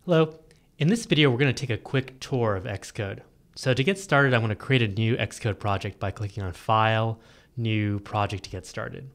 Hello. In this video, we're going to take a quick tour of Xcode. So to get started, I'm going to create a new Xcode project by clicking on File, New Project to get started.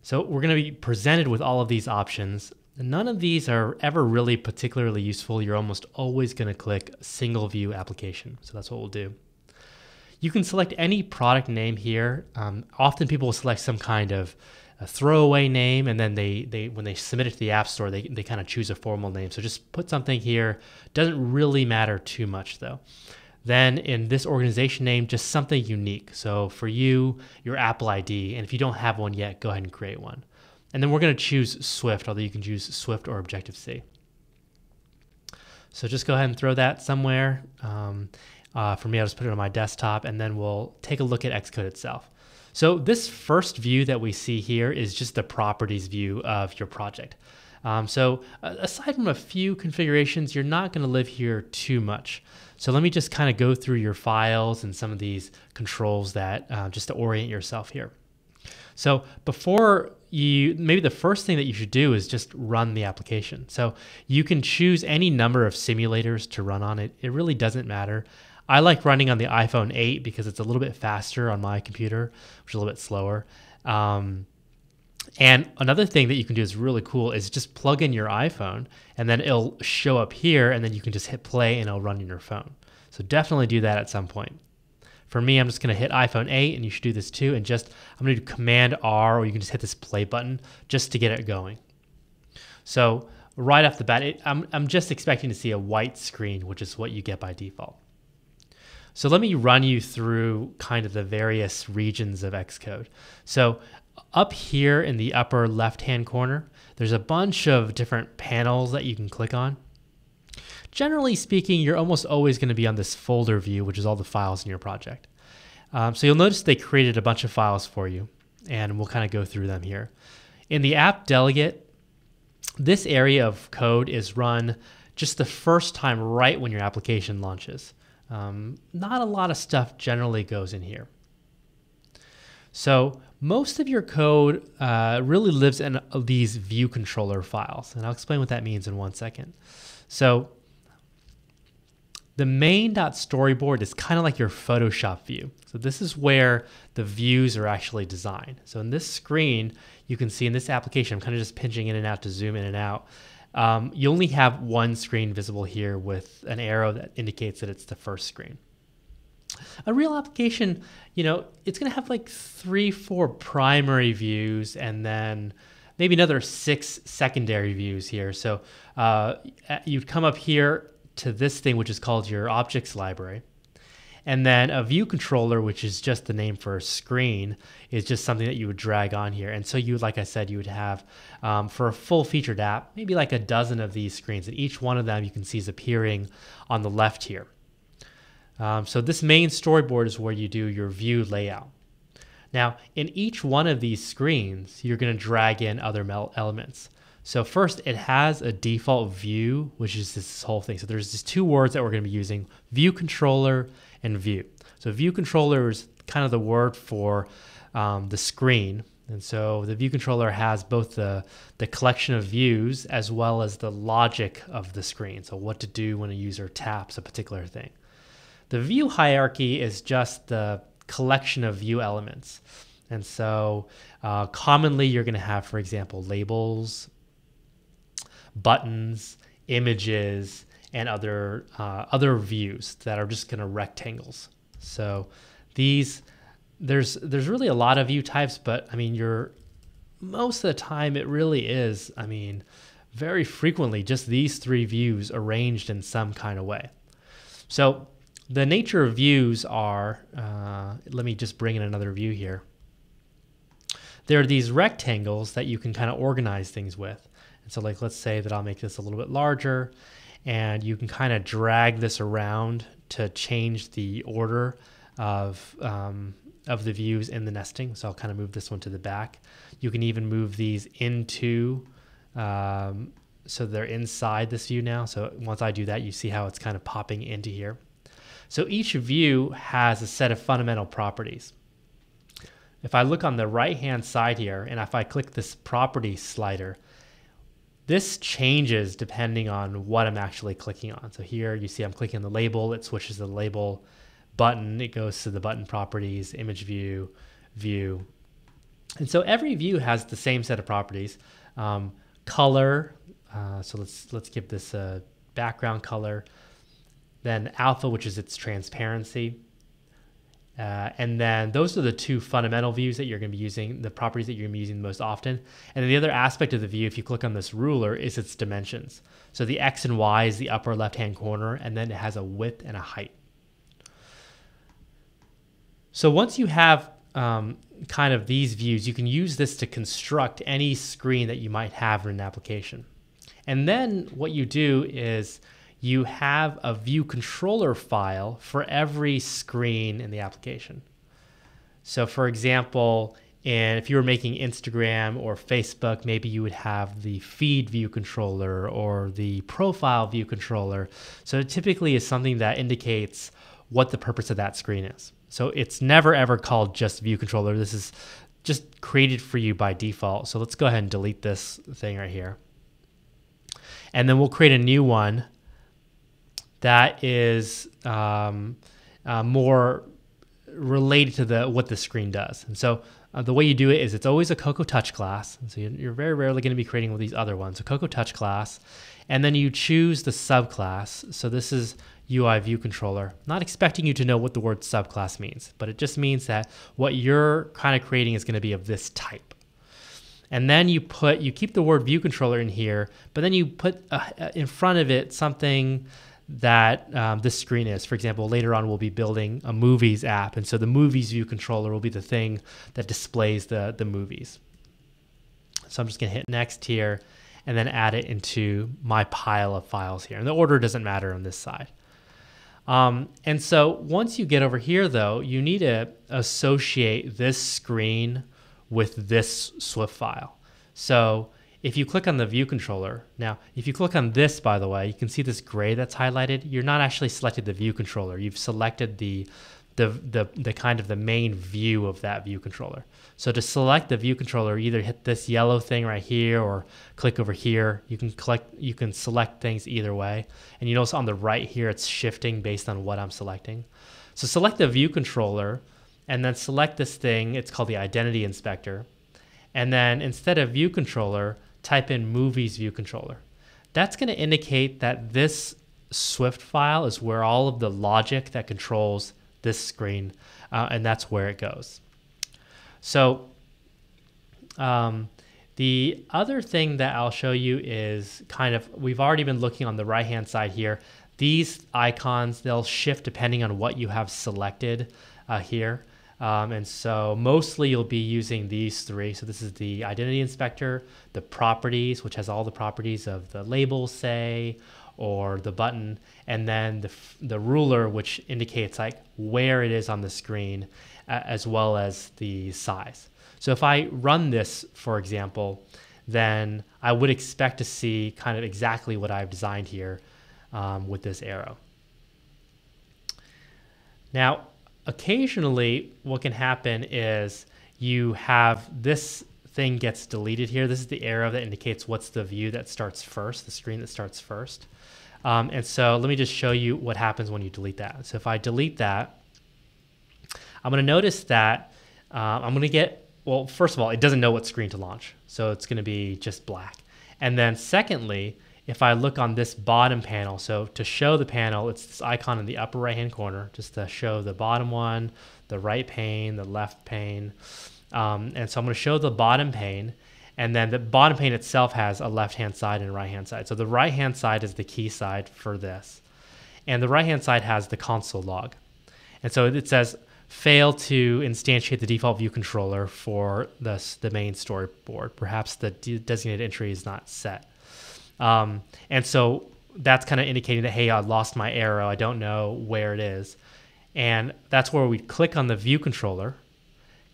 So we're going to be presented with all of these options. None of these are ever really particularly useful. You're almost always going to click Single View Application. So that's what we'll do. You can select any product name here. Often people will select some kind of a throwaway name, and then they when they submit it to the App Store, they kind of choose a formal name. So just put something here. Doesn't really matter too much though. Then in this organization name, just something unique. So for you, your Apple ID, and if you don't have one yet, go ahead and create one. And then we're going to choose Swift, although you can choose Swift or Objective-C. So just go ahead and throw that somewhere. For me, I'll just put it on my desktop, and then we'll take a look at Xcode itself. So this first view that we see here is just the properties view of your project. So aside from a few configurations, you're not going to live here too much. So let me just kind of go through your files and some of these controls that just to orient yourself here. So before maybe the first thing that you should do is just run the application. So you can choose any number of simulators to run on it. It really doesn't matter. I like running on the iPhone 8 because it's a little bit faster on my computer, which is a little bit slower. And another thing that you can do is really cool is just plug in your iPhone, and then it'll show up here, and then you can just hit play and it'll run on your phone. So definitely do that at some point. For me, I'm just going to hit iPhone 8, and you should do this too. And I'm going to do Command R, or you can just hit this play button just to get it going. So right off the bat, I'm just expecting to see a white screen, which is what you get by default. So let me run you through kind of the various regions of Xcode. So up here in the upper left-hand corner, there's a bunch of different panels that you can click on. Generally speaking, you're almost always going to be on this folder view, which is all the files in your project. So you'll notice they created a bunch of files for you, and we'll kind of go through them here. In the app delegate, this area of code is run just the first time right when your application launches. Not a lot of stuff generally goes in here. So most of your code really lives in these view controller files, and I'll explain what that means in 1 second. So the main.storyboard is kind of like your Photoshop view. So this is where the views are actually designed. So in this screen, you can see in this application, I'm kind of just pinching in and out to zoom in and out. You only have one screen visible here with an arrow that indicates that it's the first screen. A real application, it's going to have like 3-4 primary views and then maybe another 6 secondary views here. So you'd come up here to this thing, which is called your objects library. And then a view controller, which is just the name for a screen, is just something that you would drag on here. And so like I said, you would have, for a full featured app, maybe like a dozen of these screens. And each one of them you can see is appearing on the left here. So this main storyboard is where you do your view layout. Now, in each one of these screens, you're going to drag in other elements. So first, it has a default view, which is this whole thing. So there's just two words that we're going to be using: view controller and view. So view controller is kind of the word for the screen. And so the view controller has both the collection of views as well as the logic of the screen. So what to do when a user taps a particular thing. The view hierarchy is just the collection of view elements. And so commonly you're going to have, for example, labels, buttons, images, and other views that are just kind of rectangles. So there's really a lot of view types, but I mean, most of the time it really is, very frequently just these 3 views arranged in some kind of way. So the nature of views are, let me just bring in another view here. There are these rectangles that you can kind of organize things with. And so let's say that I'll make this a little bit larger, and you can kind of drag this around to change the order of the views in the nesting. So I'll kind of move this one to the back. You can even move these into, so they're inside this view now. So once I do that, you see how it's kind of popping into here. So each view has a set of fundamental properties. If I look on the right-hand side here, and if I click this property slider, this changes depending on what I'm actually clicking on. So here you see I'm clicking on the label, it switches to the label button, it goes to the button properties, image view, view. And so every view has the same set of properties. Color, so let's give this a background color. Then alpha, which is its transparency. And then those are the two fundamental views that you're going to be using, the properties that you're going to be using the most often. And then the other aspect of the view, if you click on this ruler, is its dimensions. So the X and Y is the upper left-hand corner, and then it has a width and a height. So once you have kind of these views, you can use this to construct any screen that you might have in an application. And then what you do is you have a view controller file for every screen in the application. So for example, if you were making Instagram or Facebook, maybe you would have the feed view controller or the profile view controller. So it typically is something that indicates what the purpose of that screen is. So it's never ever called just view controller. This is just created for you by default. So let's go ahead and delete this thing right here. And then we'll create a new one that is more related to what the screen does. And so the way you do it is it's always a Cocoa Touch class. And so you're very rarely going to be creating with these other ones. So Cocoa Touch class, and then you choose the subclass. So this is UI View Controller. Not expecting you to know what the word subclass means, but it just means that what you're kind of creating is going to be of this type. And then you keep the word View Controller in here, but then you put in front of it something that this screen is. For example, later on we'll be building a movies app, and so the movies view controller will be the thing that displays the movies. So I'm just gonna hit next here and then add it into my pile of files here. And the order doesn't matter on this side. And so once you get over here though, you need to associate this screen with this Swift file. So if you click on the view controller, now if you click on this, by the way, you can see this gray that's highlighted. You're not actually selected the view controller. You've selected the kind of the main view of that view controller. So to select the view controller, either hit this yellow thing right here or click over here. You can select things either way. And you notice on the right here, it's shifting based on what I'm selecting. So select the view controller and then select this thing. It's called the identity inspector. And then instead of view controller, type in movies view controller. That's going to indicate that this Swift file is where all of the logic that controls this screen, and that's where it goes. So the other thing that I'll show you is we've already been looking on the right hand side here. These icons, they'll shift depending on what you have selected here. And so mostly you'll be using these three. So this is the identity inspector, the properties, which has all the properties of the label, say, or the button, and then the ruler, which indicates like where it is on the screen, as well as the size. So if I run this, for example, then I would expect to see kind of exactly what I've designed here with this arrow. Now, occasionally what can happen is you have this thing gets deleted here. This is the arrow that indicates what's the view that starts first, the screen that starts first. And so let me just show you what happens when you delete that. So if I delete that, I'm going to notice that I'm going to get, well, first of all, it doesn't know what screen to launch. So it's going to be just black. And then secondly, if I look on this bottom panel, so to show the panel, it's this icon in the upper right-hand corner, just to show the bottom one, the right pane, the left pane. And so I'm going to show the bottom pane, and then the bottom pane itself has a left-hand side and a right-hand side. So the right-hand side is the key side for this. And the right-hand side has the console log. And so it says, fail to instantiate the default view controller for the main storyboard. Perhaps the designated entry is not set. And so that's kind of indicating that, hey, I lost my arrow. I don't know where it is. And that's where we click on the view controller,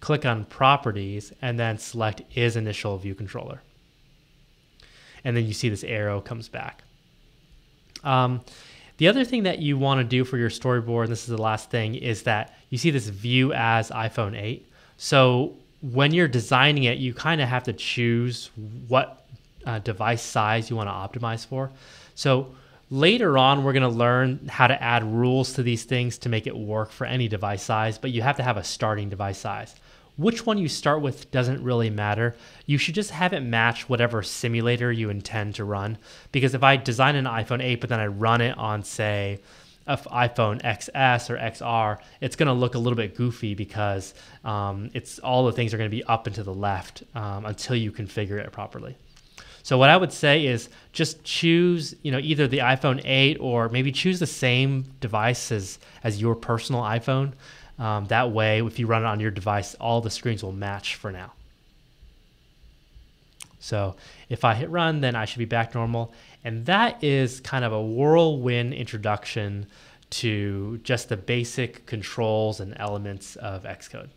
click on properties, and then select is initial view controller. And then you see this arrow comes back. The other thing that you want to do for your storyboard, and this is the last thing, is that you see this view as iPhone 8. So when you're designing it, you kind of have to choose what device size you want to optimize for. So later on, we're going to learn how to add rules to these things to make it work for any device size, but you have to have a starting device size. Which one you start with doesn't really matter. You should just have it match whatever simulator you intend to run. Because if I design an iPhone 8, but then I run it on, say, an iPhone XS or XR, it's going to look a little bit goofy because it's all the things are going to be up and to the left until you configure it properly. So what I would say is just choose, either the iPhone 8 or maybe choose the same device as your personal iPhone. That way, if you run it on your device, all the screens will match for now. So if I hit run, then I should be back normal. And that is kind of a whirlwind introduction to just the basic controls and elements of Xcode.